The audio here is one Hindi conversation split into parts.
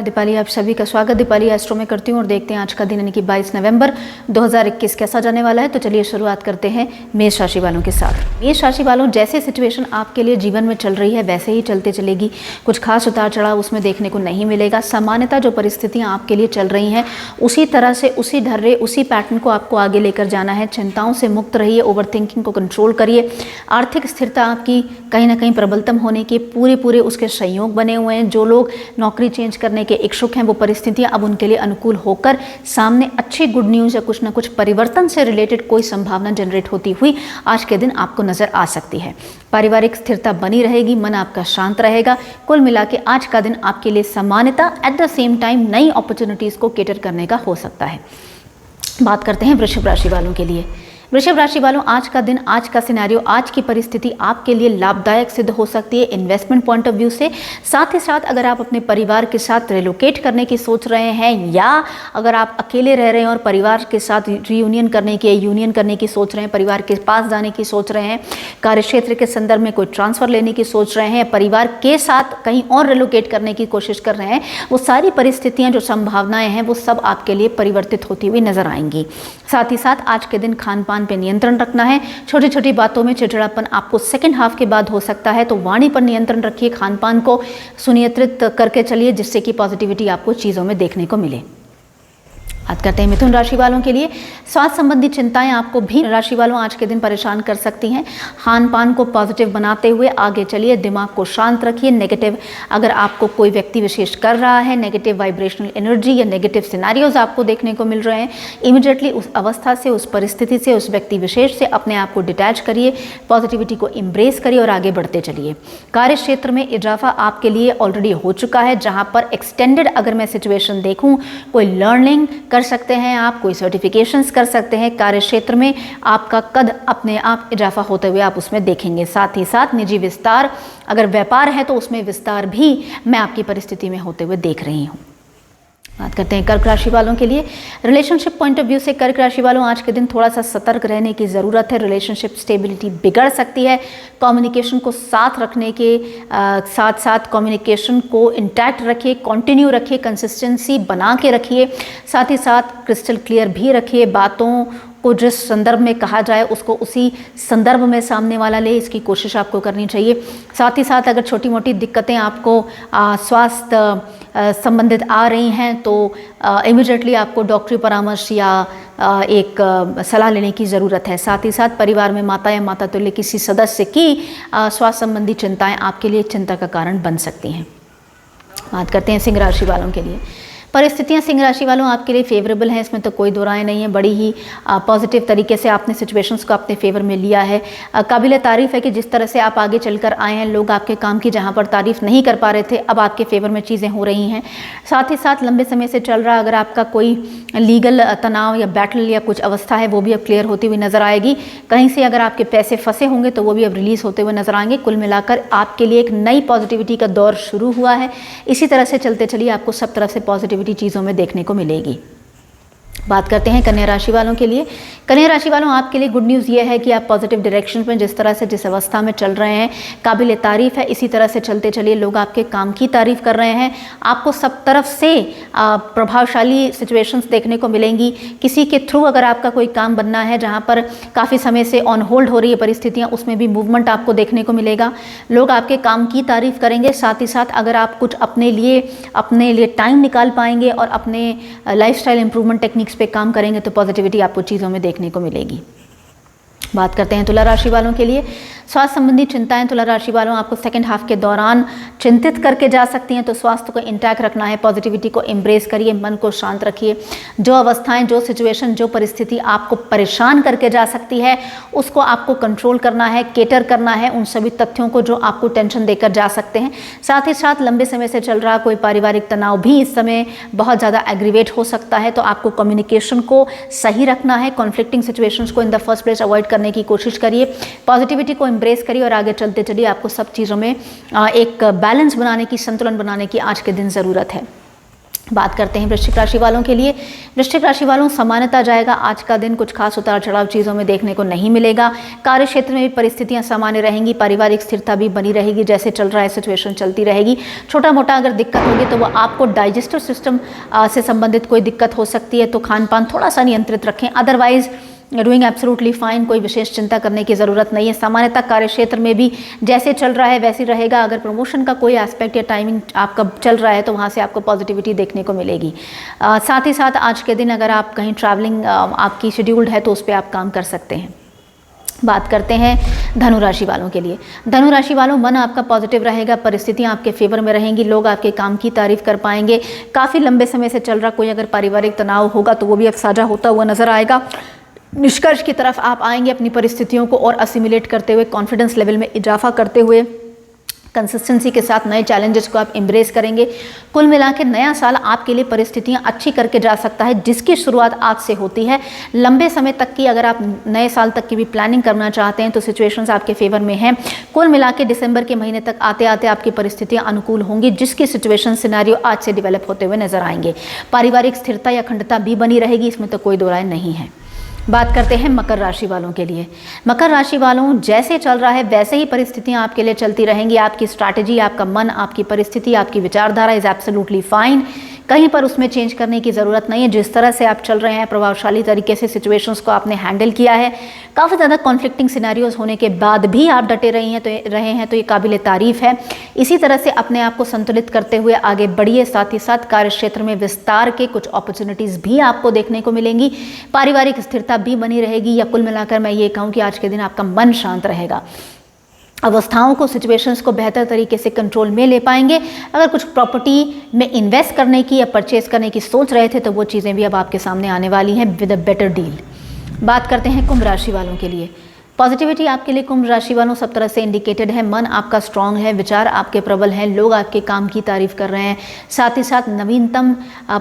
मैं दीपाली, आप सभी का स्वागत दीपाली एस्ट्रो में करती हूँ और देखते हैं आज का दिन यानी कि 22 नवंबर 2021 कैसा जाने वाला है। तो चलिए शुरुआत करते हैं मेष राशि वालों के साथ। मेष राशि वालों, जैसे सिचुएशन आपके लिए जीवन में चल रही है वैसे ही चलते चलेगी। कुछ खास उतार चढ़ाव उसमें देखने को नहीं मिलेगा। सामान्यतः जो परिस्थितियाँ आपके लिए चल रही हैं उसी तरह से, उसी ढर्रे, उसी पैटर्न को आपको आगे लेकर जाना है। चिंताओं से मुक्त रहिए, ओवर थिंकिंग को कंट्रोल करिए। आर्थिक स्थिरता आपकी कहीं ना कहीं प्रबलतम होने के पूरे उसके संयोग बने हुए हैं। जो लोग नौकरी चेंज करने के इच्छुक हैं वो परिस्थितियां अब उनके लिए अनुकूल होकर सामने अच्छी गुड न्यूज़ या कुछ ना कुछ परिवर्तन से रिलेटेड कोई संभावना जनरेट होती हुई आज के दिन आपको नजर आ सकती है। पारिवारिक स्थिरता बनी रहेगी, मन आपका शांत रहेगा। कुल मिला के आज का दिन आपके लिए सामान्यता एट द सेम टाइम नई अपॉर्चुनिटीज़ को केटर करने का हो सकता है। बात करते हैं वृषभ राशि वालों के लिए। वृषभ राशि वालों, आज का दिन, आज का सिनेरियो, आज की परिस्थिति आपके लिए लाभदायक सिद्ध हो सकती है इन्वेस्टमेंट पॉइंट ऑफ व्यू से। साथ ही साथ अगर आप अपने परिवार के साथ रिलोकेट करने की सोच रहे हैं या अगर आप अकेले रह रहे हैं और परिवार के साथ यूनियन करने की सोच रहे हैं, परिवार के पास जाने की सोच रहे हैं, कार्यक्षेत्र के संदर्भ में कोई ट्रांसफ़र लेने की सोच रहे हैं, परिवार के साथ कहीं और रिलोकेट करने की कोशिश कर रहे हैं, वो सारी परिस्थितियाँ, जो संभावनाएँ हैं, वो सब आपके लिए परिवर्तित होती हुई नजर आएंगी। साथ ही साथ आज के दिन खान पान पे नियंत्रण रखना है। छोटी छोटी बातों में चिड़चिड़ापन आपको सेकंड हाफ के बाद हो सकता है, तो वाणी पर नियंत्रण रखिए, खान पान को सुनियंत्रित करके चलिए जिससे कि पॉजिटिविटी आपको चीज़ों में देखने को मिले। बात करते हैं मिथुन राशि वालों के लिए। स्वास्थ्य संबंधी चिंताएं आपको भी राशि वालों आज के दिन परेशान कर सकती हैं। खान पान को पॉजिटिव बनाते हुए आगे चलिए, दिमाग को शांत रखिए। नेगेटिव अगर आपको कोई व्यक्ति विशेष कर रहा है, नेगेटिव वाइब्रेशनल एनर्जी या नेगेटिव सिनेरियोज आपको देखने को मिल रहे हैं, इमीडिएटली उस अवस्था से, उस परिस्थिति से, उस व्यक्ति विशेष से अपने आप को डिटैच करिए, पॉजिटिविटी को एम्ब्रेस करिए और आगे बढ़ते चलिए। कार्य क्षेत्र में इजाफा आपके लिए ऑलरेडी हो चुका है, जहाँ पर एक्सटेंडेड अगर मैं सिचुएशन देखूँ, कोई लर्निंग कर सकते हैं आप, कोई सर्टिफिकेशंस कर सकते हैं। कार्य क्षेत्र में आपका कद अपने आप इजाफा होते हुए आप उसमें देखेंगे। साथ ही साथ निजी विस्तार, अगर व्यापार है तो उसमें विस्तार भी मैं आपकी परिस्थिति में होते हुए देख रही हूँ। बात करते हैं कर्क राशि वालों के लिए। रिलेशनशिप पॉइंट ऑफ व्यू से कर्क राशि वालों, आज के दिन थोड़ा सा सतर्क रहने की ज़रूरत है। रिलेशनशिप स्टेबिलिटी बिगड़ सकती है। कम्युनिकेशन को साथ रखने के साथ साथ कम्युनिकेशन को इंटैक्ट रखिए, कंटिन्यू रखिए, कंसिस्टेंसी बना के रखिए। साथ ही साथ क्रिस्टल क्लियर भी रखिए। बातों को जिस संदर्भ में कहा जाए उसको उसी संदर्भ में सामने वाला ले, इसकी कोशिश आपको करनी चाहिए। साथ ही साथ अगर छोटी मोटी दिक्कतें आपको स्वास्थ्य संबंधित आ रही हैं तो इमीडिएटली आपको डॉक्टरी परामर्श या एक सलाह लेने की ज़रूरत है। साथ ही साथ परिवार में माता या माता तुल्य किसी सदस्य की स्वास्थ्य संबंधी चिंताएं आपके लिए चिंता का कारण बन सकती हैं। बात करते हैं सिंह राशि वालों के लिए। परिस्थितियां सिंह राशि वालों आपके लिए फेवरेबल हैं, इसमें तो कोई दो राय नहीं है। बड़ी ही पॉजिटिव तरीके से आपने सिचुएशंस को अपने फेवर में लिया है। काबिल तारीफ़ है कि जिस तरह से आप आगे चलकर आए हैं, लोग आपके काम की जहां पर तारीफ़ नहीं कर पा रहे थे, अब आपके फेवर में चीज़ें हो रही हैं। साथ ही साथ लंबे समय से चल रहा अगर आपका कोई लीगल तनाव या बैटल या कुछ अवस्था है वो भी अब क्लियर होती हुई नज़र आएगी। कहीं से अगर आपके पैसे फंसे होंगे तो वो भी अब रिलीज़ होते हुए नजर आएंगे। कुल मिलाकर आपके लिए एक नई पॉजिटिविटी का दौर शुरू हुआ है। इसी तरह से चलते चलिए, आपको सब तरफ से पॉजिटिविटी चीज़ों में देखने को मिलेगी। बात करते हैं कन्या राशि वालों के लिए। कन्या राशि वालों, आपके लिए गुड न्यूज़ ये है कि आप पॉजिटिव डायरेक्शन में जिस तरह से, जिस अवस्था में चल रहे हैं, काबिल तारीफ़ है। इसी तरह से चलते चलिए, लोग आपके काम की तारीफ़ कर रहे हैं। आपको सब तरफ से प्रभावशाली सिचुएशंस देखने को मिलेंगी। किसी के थ्रू अगर आपका कोई काम बनना है जहाँ पर काफ़ी समय से ऑन होल्ड हो रही है परिस्थितियाँ, उसमें भी मूवमेंट आपको देखने को मिलेगा। लोग आपके काम की तारीफ़ करेंगे। साथ ही साथ अगर आप कुछ अपने लिए टाइम निकाल पाएंगे और अपने लाइफस्टाइल इंप्रूवमेंट टेक्निक्स पे काम करेंगे तो पॉजिटिविटी आपको चीज़ों में देखने को मिलेगी। बात करते हैं तुला राशि वालों के लिए। स्वास्थ्य संबंधी चिंताएं तुला राशि वालों आपको सेकंड हाफ के दौरान चिंतित करके जा सकती हैं, तो स्वास्थ्य को इंटैक्ट रखना है। पॉजिटिविटी को एम्ब्रेस करिए, मन को शांत रखिए। जो अवस्थाएं, जो सिचुएशन, जो परिस्थिति आपको परेशान करके जा सकती है उसको आपको कंट्रोल करना है, केटर करना है उन सभी तथ्यों को जो आपको टेंशन देकर जा सकते हैं। साथ ही साथ लंबे समय से चल रहा कोई पारिवारिक तनाव भी इस समय बहुत ज़्यादा एग्रीवेट हो सकता है, तो आपको कम्युनिकेशन को सही रखना है। कॉन्फ्लिक्टिंग सिचुएशंस को in the first place avoid करने की कोशिश करिए। पॉजिटिविटी को एम्ब्रेस करिए और आगे चलते चलिए। आपको सब चीज़ों में एक बैलेंस बनाने की, संतुलन बनाने की आज के दिन ज़रूरत है। बात करते हैं वृश्चिक राशि वालों के लिए। वृश्चिक राशि वालों, सामान्यता जाएगा आज का दिन, कुछ खास उतार चढ़ाव चीज़ों में देखने को नहीं मिलेगा। कार्य क्षेत्र में भी परिस्थितियां सामान्य रहेंगी, पारिवारिक स्थिरता भी बनी रहेगी, जैसे चल रहा है सिचुएशन चलती रहेगी। छोटा मोटा अगर दिक्कत होगी तो वो आपको डाइजेस्टिव सिस्टम से संबंधित कोई दिक्कत हो सकती है, तो खान पान थोड़ा सा नियंत्रित रखें। अदरवाइज डूइंग एब्सोल्युटली फाइन, कोई विशेष चिंता करने की ज़रूरत नहीं है। सामान्यतः कार्य क्षेत्र में भी जैसे चल रहा है वैसे रहेगा। अगर प्रमोशन का कोई एस्पेक्ट या टाइमिंग आपका चल रहा है तो वहाँ से आपको पॉजिटिविटी देखने को मिलेगी। साथ ही साथ आज के दिन अगर आप कहीं ट्रैवलिंग आपकी शेड्यूल्ड है तो उस पर आप काम कर सकते हैं। बात करते हैं धनु राशि वालों के लिए। धनु राशि वालों, मन आपका पॉजिटिव रहेगा, परिस्थितियां आपके फेवर में रहेंगी, लोग आपके काम की तारीफ कर पाएंगे। काफ़ी लंबे समय से चल रहा कोई अगर पारिवारिक तनाव होगा तो वो भी अब साझा होता हुआ नजर आएगा। निष्कर्ष की तरफ आप आएंगे अपनी परिस्थितियों को और असिमुलेट करते हुए, कॉन्फिडेंस लेवल में इजाफा करते हुए, कंसिस्टेंसी के साथ नए चैलेंजेस को आप एम्ब्रेस करेंगे। कुल मिला के नया साल आपके लिए परिस्थितियां अच्छी करके जा सकता है, जिसकी शुरुआत आज से होती है। लंबे समय तक की अगर आप नए साल तक की भी प्लानिंग करना चाहते हैं तो सिचुएशंस आपके फेवर में हैं। कुल मिला के दिसंबर के महीने तक आते आते आपकी परिस्थितियां अनुकूल होंगी, जिसकी सिचुएशन सिनेरियो आज से डेवलप होते हुए नजर आएंगे। पारिवारिक स्थिरता या अखंडता भी बनी रहेगी, इसमें तो कोई दो राय नहीं है। बात करते हैं मकर राशि वालों के लिए। मकर राशि वालों, जैसे चल रहा है वैसे ही परिस्थितियां आपके लिए चलती रहेंगी। आपकी स्ट्रैटेजी, आपका मन, आपकी परिस्थिति, आपकी विचारधारा इज एब्सोल्युटली फाइन। कहीं पर उसमें चेंज करने की ज़रूरत नहीं है। जिस तरह से आप चल रहे हैं, प्रभावशाली तरीके से सिचुएशंस को आपने हैंडल किया है। काफ़ी ज़्यादा कॉन्फ्लिक्टिंग सिनेरियोज होने के बाद भी आप डटे रहे हैं तो ये काबिल तारीफ़ है। इसी तरह से अपने आप को संतुलित करते हुए आगे बढ़िए। साथ ही साथ कार्य क्षेत्र में विस्तार के कुछ अपॉर्चुनिटीज़ भी आपको देखने को मिलेंगी। पारिवारिक स्थिरता भी बनी रहेगी, या कुल मिलाकर मैं ये कहूँ कि आज के दिन आपका मन शांत रहेगा। अवस्थाओं को, सिचुएशंस को बेहतर तरीके से कंट्रोल में ले पाएंगे। अगर कुछ प्रॉपर्टी में इन्वेस्ट करने की या परचेज करने की सोच रहे थे तो वो चीज़ें भी अब आपके सामने आने वाली हैं विद अ बेटर डील। बात करते हैं कुंभ राशि वालों के लिए। पॉजिटिविटी आपके लिए कुंभ राशि वालों सब तरह से इंडिकेटेड है। मन आपका स्ट्रांग है, विचार आपके प्रबल हैं, लोग आपके काम की तारीफ कर रहे हैं। साथ ही साथ नवीनतम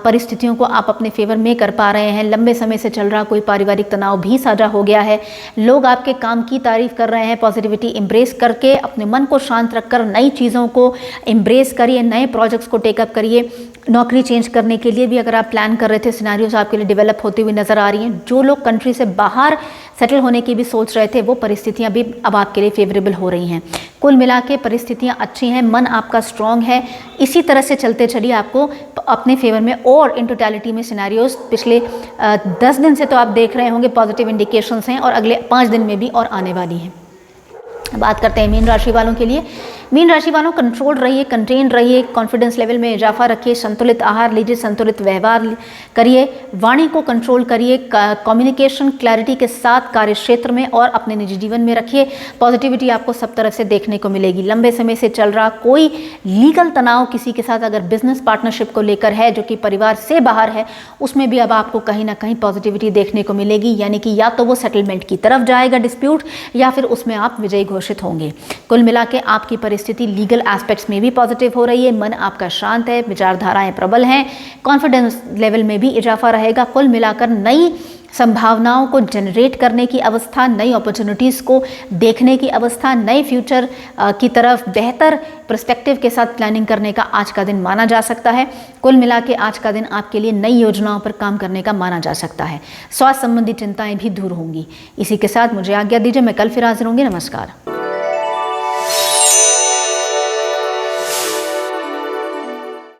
परिस्थितियों को आप अपने फेवर में कर पा रहे हैं। लंबे समय से चल रहा कोई पारिवारिक तनाव भी साझा हो गया है। लोग आपके काम की तारीफ कर रहे हैं। पॉजिटिविटी एम्ब्रेस करके अपने मन को शांत रखकर नई चीज़ों को एम्ब्रेस करिए, नए प्रोजेक्ट्स को टेकअप करिए। नौकरी चेंज करने के लिए भी अगर आप प्लान कर रहे थे, सिनेरियोज आपके लिए डेवलप होती हुई नजर आ रही हैं। जो लोग कंट्री से बाहर सेटल होने की भी सोच रहे थे वो परिस्थितियां भी अब आपके लिए फेवरेबल हो रही हैं। कुल मिला के परिस्थितियां अच्छी हैं, मन आपका स्ट्रांग है। इसी तरह से चलते चलिए, आपको अपने फेवर में और इन टोटलिटी में सिनेरियोज पिछले 10 दिन से तो आप देख रहे होंगे पॉजिटिव इंडिकेशंस हैं, और अगले 5 दिन में भी और आने वाली हैं। बात करते हैं मीन राशि वालों के लिए। मीन राशि वालों, कंट्रोल रहिए, कंटेन रहिए, कॉन्फिडेंस लेवल में इजाफा रखिए, संतुलित आहार लीजिए, संतुलित व्यवहार करिए, वाणी को कंट्रोल करिए, कम्युनिकेशन क्लैरिटी के साथ कार्य क्षेत्र में और अपने निजी जीवन में रखिए। पॉजिटिविटी आपको सब तरफ से देखने को मिलेगी। लंबे समय से चल रहा कोई लीगल तनाव किसी के साथ अगर बिजनेस पार्टनरशिप को लेकर है जो कि परिवार से बाहर है, उसमें भी अब आपको कहीं ना कहीं पॉजिटिविटी देखने को मिलेगी। यानी कि या तो वो सेटलमेंट की तरफ जाएगा डिस्प्यूट, या फिर उसमें आप विजयी घोषित होंगे। कुल मिला के आपकी स्थिति लीगल एस्पेक्ट्स में भी पॉजिटिव हो रही है। मन आपका शांत है, विचारधाराएं प्रबल हैं, कॉन्फिडेंस लेवल में भी इजाफा रहेगा। कुल मिलाकर नई संभावनाओं को जनरेट करने की अवस्था, नई अपॉर्चुनिटीज़ को देखने की अवस्था, नए फ्यूचर की तरफ बेहतर पर्सपेक्टिव के साथ प्लानिंग करने का आज का दिन माना जा सकता है। कुल मिला के आज का दिन आपके लिए नई योजनाओं पर काम करने का माना जा सकता है। स्वास्थ्य संबंधी चिंताएं भी दूर होंगी। इसी के साथ मुझे आज्ञा दीजिए, मैं कल फिर हाजिर होंगी। नमस्कार।